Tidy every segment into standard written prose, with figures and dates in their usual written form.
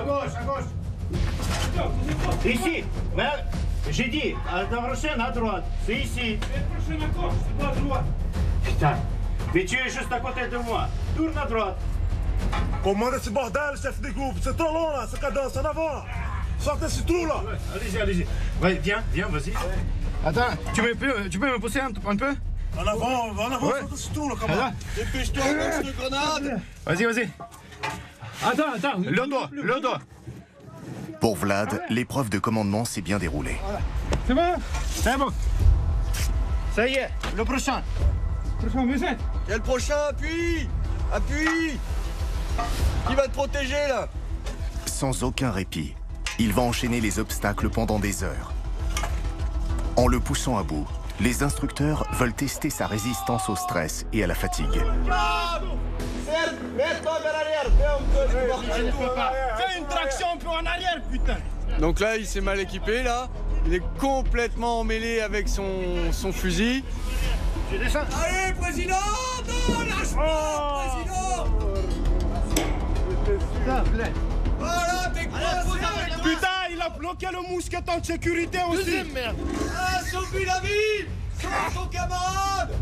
gauche, à gauche. Ici. Mais j'ai dit, la prochaine à droite. C'est ici. La prochaine à gauche, c'est pas à droite. Putain. Mais tu es juste à côté de moi. Tourne à droite. Commande esse bordel, chef de groupe. C'est trop long là, ce cadence en avant là. Sortez ce trou là. Allez-y, allez-y. Ouais, viens, vas-y. Attends, tu peux me pousser un peu? En avant, sortez ce trou là, comment? Dépêche-toi avec cette grenade. Vas-y. Attends, le dos. Pour Vlad, l'épreuve de commandement s'est bien déroulée. C'est bon. Ça y est, le prochain. Et le prochain, appuie. Qui va te protéger là? Sans aucun répit, il va enchaîner les obstacles pendant des heures. En le poussant à bout, les instructeurs veulent tester sa résistance au stress et à la fatigue. Fais une traction un peu en arrière, putain. Donc là, il s'est mal équipé là. Il est complètement emmêlé avec son fusil. Je descends. Allez, président! Non, lâche pas, président! Voilà, t'es coincé! Putain, il a bloqué le mousqueton de sécurité aussi. Deuxième merde! Ah, sauve-lui la vie! Sauve ton camarade!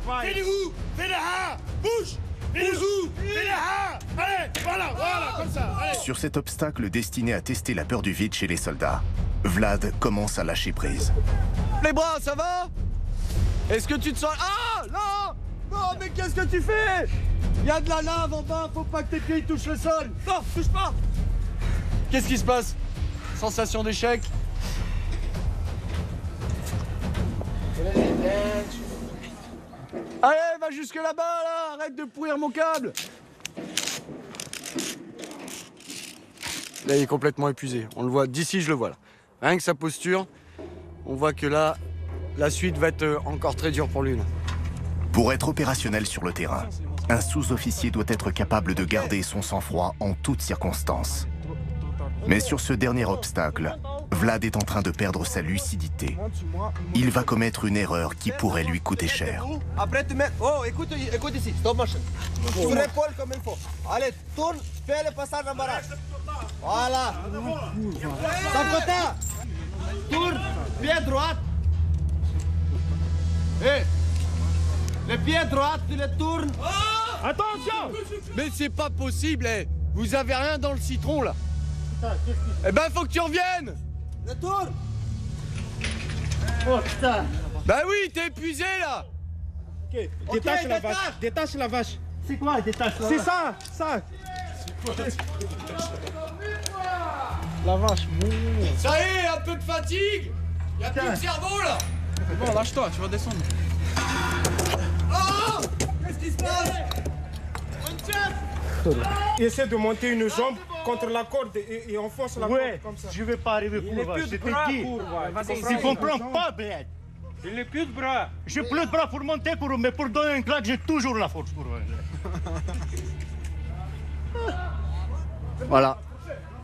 Allez, fais les ha, bouge, fais les ha. Allez, voilà, comme ça. Allez. Sur cet obstacle destiné à tester la peur du vide chez les soldats, Vlad commence à lâcher prise. Les bras, ça va? Est-ce que tu te sens... Ah, non, mais qu'est-ce que tu fais? Il y a de la lave en bas, faut pas que tes pieds touchent le sol. Non, touche pas. Qu'est-ce qui se passe? Sensation d'échec? Allez, va jusque là-bas, là. Arrête de pourrir mon câble. Là, il est complètement épuisé. On le voit, d'ici, je le vois, là. Rien que sa posture, on voit que là, la suite va être encore très dure pour lui, là. Pour être opérationnel sur le terrain, un sous-officier doit être capable de garder son sang-froid en toutes circonstances. Mais sur ce dernier obstacle, Vlad est en train de perdre sa lucidité. Il va commettre une erreur qui pourrait lui coûter cher. Après, tu mets... Oh, écoute ici, stop motion. Ouvre l'épaule comme il faut. Allez, tourne, fais le passage en barrage. Voilà. Sakota. Tourne, pied droit. Hé, le pied droit, tu le tournes. Attention. Mais c'est pas possible, eh. Vous avez rien dans le citron, là. Eh ben, faut que tu reviennes. Retourne. Oh putain. Bah oui, t'es épuisé, là. Ok, détache la vache. C'est quoi détache là? C'est ça. La vache. Ça y est, un peu de fatigue. Y'a plus de cerveau, là. Bon, lâche-toi, tu vas descendre. Oh, qu'est-ce qui se passe? Essaie de monter une jambe contre la corde et enfonce la corde comme ça. Je vais pas arriver pour voir. Je te dis. Tu comprends pas, Brad. Il n'a plus de bras. J'ai plus de bras pour monter, mais pour donner un claque, j'ai toujours la force pour. Voilà.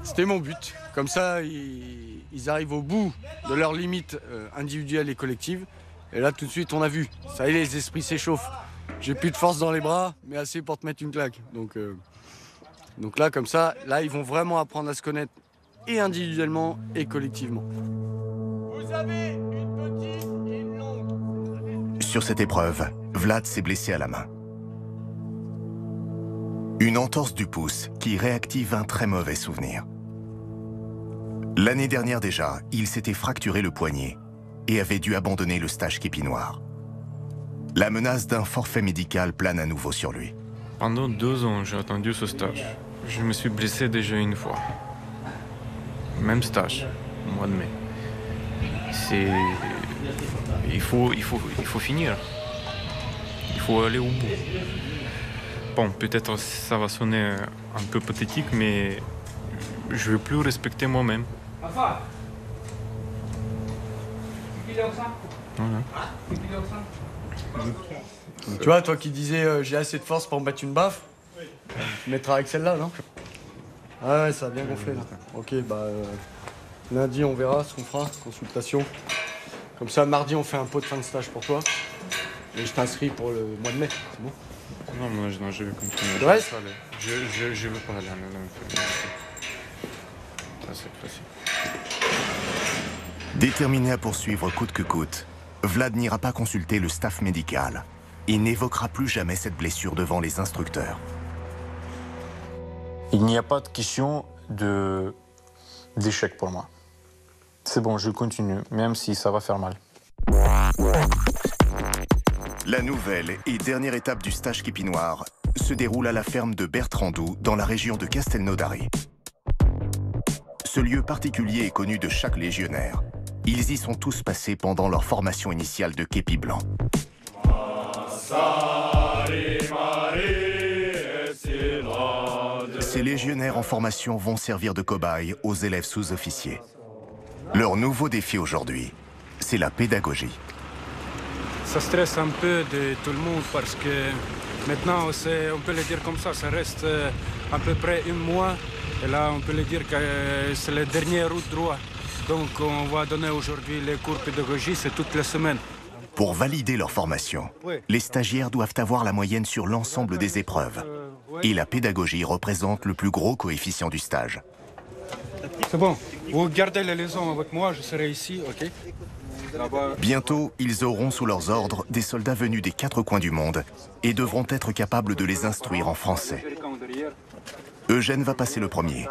C'était mon but. Comme ça, ils arrivent au bout de leurs limites individuelles et collectives. Et là, tout de suite, on a vu. Ça y est, les esprits s'échauffent. J'ai plus de force dans les bras, mais assez pour te mettre une claque. Donc là, comme ça, là, ils vont vraiment apprendre à se connaître et individuellement et collectivement. Vous avez une petite et une longue. Sur cette épreuve, Vlad s'est blessé à la main. Une entorse du pouce qui réactive un très mauvais souvenir. L'année dernière déjà, il s'était fracturé le poignet et avait dû abandonner le stage Képinoire. La menace d'un forfait médical plane à nouveau sur lui. Pendant 2 ans, j'ai attendu ce stage. Je me suis blessé déjà une fois. Même stage, au mois de mai. Il faut finir. Il faut aller au bout. Bon, peut-être ça va sonner un peu pathétique, mais je ne veux plus respecter moi-même. Voilà. Tu vois, toi qui disais j'ai assez de force pour me battre une baffe, tu mettras avec celle-là, non? Ah ouais, ça a bien gonflé là. Ok, bah lundi on verra ce qu'on fera, consultation. Comme ça, mardi on fait un pot de fin de stage pour toi. Et je t'inscris pour le mois de mai, c'est bon? Non, moi, non, je vais continuer. Ouais. Je veux pas aller en infirmerie. Ça, c'est facile. Déterminé à poursuivre coûte que coûte, Vlad n'ira pas consulter le staff médical. Il n'évoquera plus jamais cette blessure devant les instructeurs. Il n'y a pas de question d'échec pour moi. C'est bon, je continue, même si ça va faire mal. La nouvelle et dernière étape du stage képinoir se déroule à la ferme de Bertrandou, dans la région de Castelnaudary. Ce lieu particulier est connu de chaque légionnaire. Ils y sont tous passés pendant leur formation initiale de képi blanc. Ces légionnaires en formation vont servir de cobayes aux élèves sous-officiers. Leur nouveau défi aujourd'hui, c'est la pédagogie. Ça stresse un peu de tout le monde parce que maintenant, on peut le dire comme ça reste à peu près un mois. Et là, on peut le dire que c'est la dernière route droite. Donc, on va donner aujourd'hui les cours pédagogie, c'est toute la semaine. Pour valider leur formation, les stagiaires doivent avoir la moyenne sur l'ensemble des épreuves. Et la pédagogie représente le plus gros coefficient du stage. C'est bon, vous gardez les leçons avec moi, je serai ici, ok? Bientôt, ils auront sous leurs ordres des soldats venus des 4 coins du monde et devront être capables de les instruire en français. Eugène va passer le premier.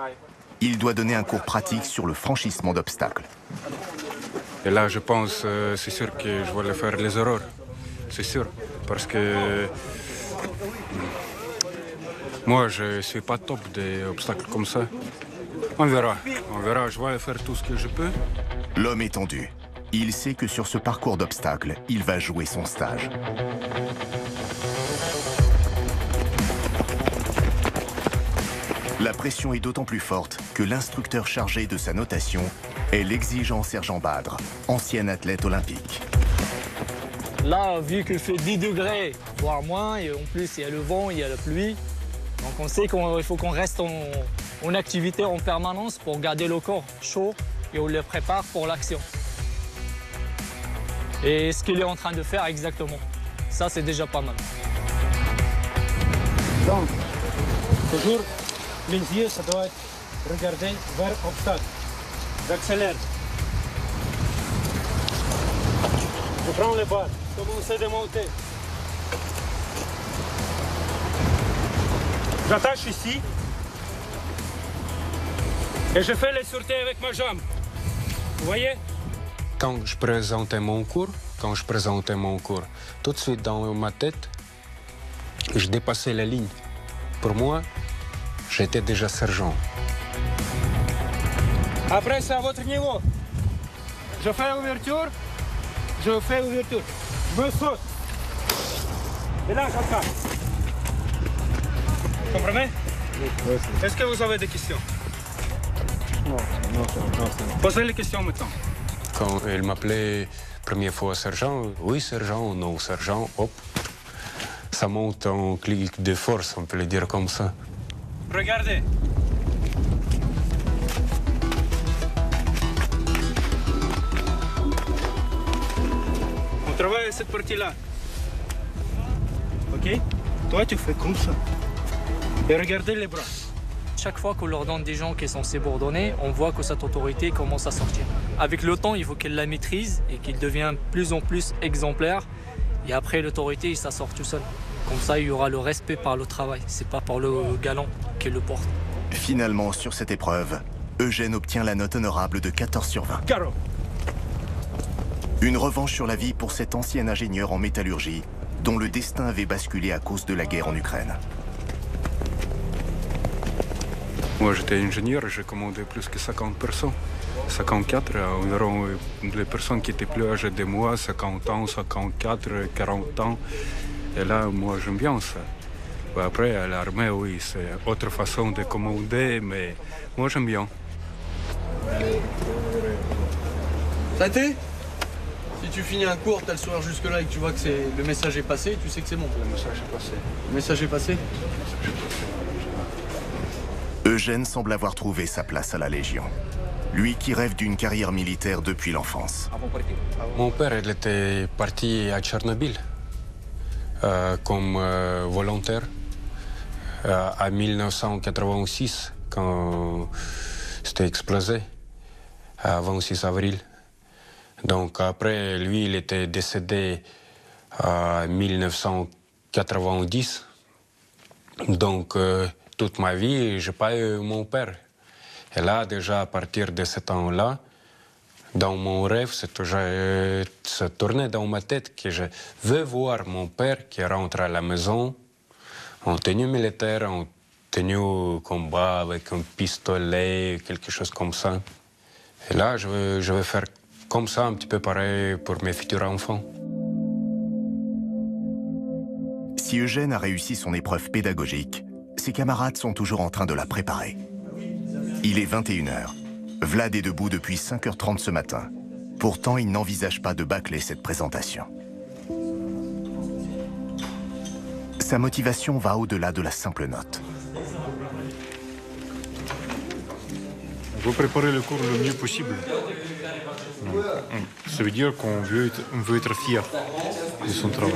Il doit donner un cours pratique sur le franchissement d'obstacles. Et là, je pense, c'est sûr que je vais faire les erreurs. C'est sûr, parce que moi, je ne suis pas top des obstacles comme ça. On verra, je vais faire tout ce que je peux. L'homme est tendu. Il sait que sur ce parcours d'obstacles, il va jouer son stage. La pression est d'autant plus forte que l'instructeur chargé de sa notation est l'exigeant sergent Badre, ancien athlète olympique. Là, vu qu'il fait 10 degrés, voire moins, et en plus il y a le vent, il y a la pluie, donc on sait qu'il faut qu'on reste en activité en permanence pour garder le corps chaud et on le prépare pour l'action. Et ce qu'il est en train de faire exactement, ça c'est déjà pas mal. Donc, toujours, les yeux, ça doit être regarder vers l'obstacle. J'accélère. Je prends les barres, commence à monter. J'attache ici. Et je fais les sûretés avec ma jambe. Vous voyez? Quand je présentais mon cours, tout de suite dans ma tête, je dépassais la ligne. Pour moi, j'étais déjà sergent. Après, c'est à votre niveau. Je fais ouverture, je me saute. Et là, j'attaque. Vous comprenez? Oui. Est-ce que vous avez des questions? Non. Posez les questions maintenant. Quand elle m'appelait première fois sergent, oui sergent, non sergent, hop. Ça monte en clic de force, on peut le dire comme ça. Regardez. On travaille cette partie-là. Ok? Toi, tu fais comme ça. Et regardez les bras. Chaque fois qu'on leur donne des gens qui sont subordonnés, on voit que cette autorité commence à sortir. Avec le temps, il faut qu'elle la maîtrise et qu'il devienne plus en plus exemplaire. Et après, l'autorité, ça sort tout seul. Comme ça, il y aura le respect par le travail. C'est pas par le galant qui le porte. Finalement, sur cette épreuve, Eugène obtient la note honorable de 14 sur 20. Caro. Une revanche sur la vie pour cet ancien ingénieur en métallurgie, dont le destin avait basculé à cause de la guerre en Ukraine. Moi, j'étais ingénieur, j'ai commandé plus que 50 personnes. 54, environ les personnes qui étaient plus âgées de moi, 50 ans, 54, 40 ans. Et là, moi, j'aime bien ça. Après, à l'armée, oui, c'est autre façon de commander, mais moi, j'aime bien. Ça a été? Si tu finis un cours, t'as le sourire jusque-là et que tu vois que le message est passé, tu sais que c'est bon. Le message est passé. Le message est passé? Eugène semble avoir trouvé sa place à la Légion. Lui qui rêve d'une carrière militaire depuis l'enfance. Mon père, il était parti à Tchernobyl. comme volontaire en 1986, quand c'était explosé, avant 6 avril. Donc après, lui, il était décédé en 1990. Donc toute ma vie, je n'ai pas eu mon père. Et là, déjà, à partir de ce temps-là, dans mon rêve, ça tournait dans ma tête que je veux voir mon père qui rentre à la maison en tenue militaire, en tenue combat avec un pistolet, quelque chose comme ça. Et là, je veux faire comme ça, un petit peu pareil pour mes futurs enfants. Si Eugène a réussi son épreuve pédagogique, ses camarades sont toujours en train de la préparer. Il est 21h. Vlad est debout depuis 5h30 ce matin. Pourtant, il n'envisage pas de bâcler cette présentation. Sa motivation va au-delà de la simple note. Vous préparez le cours le mieux possible. Ça veut dire qu'on veut être fier de son travail.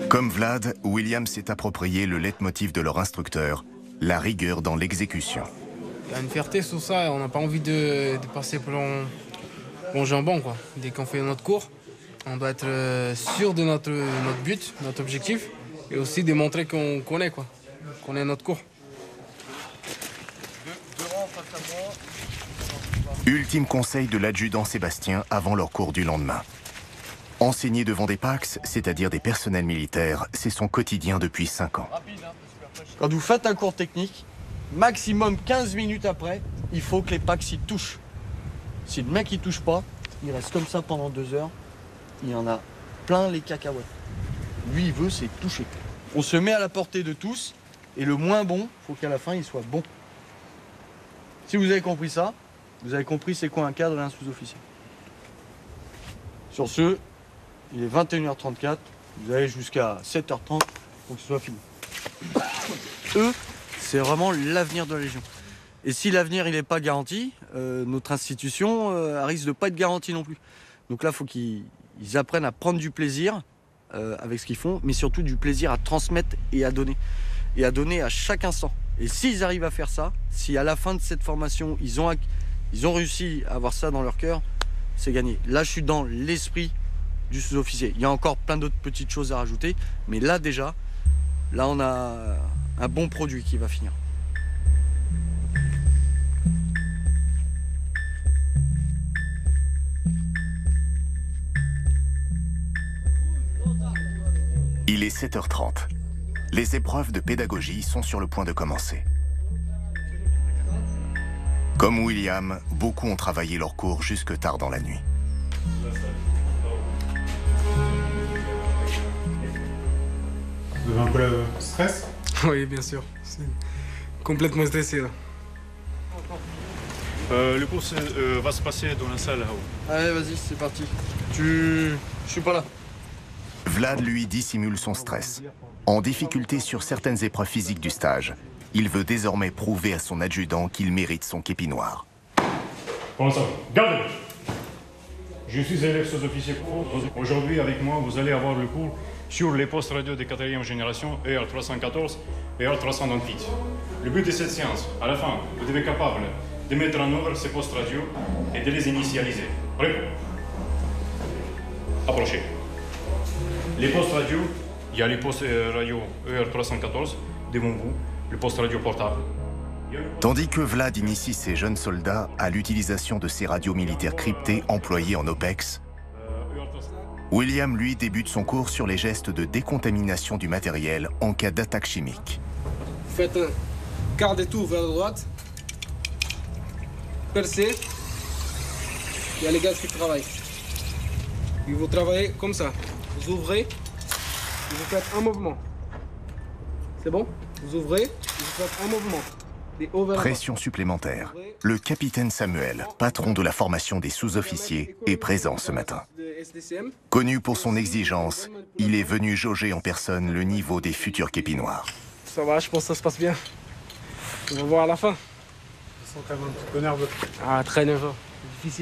Comme Vlad, William s'est approprié le leitmotiv de leur instructeur, la rigueur dans l'exécution. Il y a une fierté sur ça, on n'a pas envie de passer pour bon jambon, quoi. Dès qu'on fait notre cours, on doit être sûr de notre but, notre objectif, et aussi démontrer qu'on connaît, quoi, qu'on est notre cours. Ultime conseil de l'adjudant Sébastien avant leur cours du lendemain. Enseigner devant des PAX, c'est-à-dire des personnels militaires, c'est son quotidien depuis 5 ans. Quand vous faites un cours technique, maximum 15 minutes après, il faut que les PAX y touchent. Si le mec il touche pas, il reste comme ça pendant 2 heures, il y en a plein les cacahuètes. Lui il veut c'est toucher. On se met à la portée de tous, et le moins bon, il faut qu'à la fin il soit bon. Si vous avez compris ça, vous avez compris c'est quoi un cadre et un sous-officier. Sur ce, il est 21h34, vous allez jusqu'à 7h30 pour que ce soit fini. Eux, c'est vraiment l'avenir de la Légion. Et si l'avenir il n'est pas garanti, notre institution risque de ne pas être garantie non plus. Donc là, il faut qu'ils apprennent à prendre du plaisir avec ce qu'ils font, mais surtout du plaisir à transmettre et à donner. Et à donner à chaque instant. Et s'ils arrivent à faire ça, si à la fin de cette formation, ils ont réussi à avoir ça dans leur cœur, c'est gagné. Là, je suis dans l'esprit du sous-officier. Il y a encore plein d'autres petites choses à rajouter, mais là déjà, là on a un bon produit qui va finir. Il est 7h30. Les épreuves de pédagogie sont sur le point de commencer. Comme William, beaucoup ont travaillé leur cours jusque tard dans la nuit. Vous avez un peu de stress? Oui, bien sûr. C'est complètement stressé, là. Le cours va se passer dans la salle là-haut. Allez, vas-y, c'est parti. Je suis pas là. Vlad, lui, dissimule son stress. En difficulté sur certaines épreuves physiques du stage, il veut désormais prouver à son adjudant qu'il mérite son képi noir. Comment ça? Gardez! Je suis élève sous-officier. Aujourd'hui, avec moi, vous allez avoir le cours sur les postes radio de 4e génération, ER314 et ER328. Le but de cette séance, à la fin, vous devez être capable de mettre en œuvre ces postes radio et de les initialiser. Prêt? Approchez. Les postes radio, il y a les postes radio ER314 devant vous, le poste radio portable. Tandis que Vlad initie ses jeunes soldats à l'utilisation de ces radios militaires cryptées employées en OPEX, William, lui, débute son cours sur les gestes de décontamination du matériel en cas d'attaque chimique. Faites un quart de tour vers la droite, percez, il y a les gaz qui travaillent. Et vous travaillez comme ça, vous ouvrez, et vous faites un mouvement. C'est bon? Vous ouvrez, et vous faites un mouvement. Pression supplémentaire. Le capitaine Samuel, patron de la formation des sous-officiers, est présent ce matin. Connu pour son exigence, il est venu jauger en personne le niveau des futurs képis noirs. Ça va, je pense que ça se passe bien. On va voir à la fin. Ils sont quand même un petit peu nerveux. Ah, très nerveux. Difficile.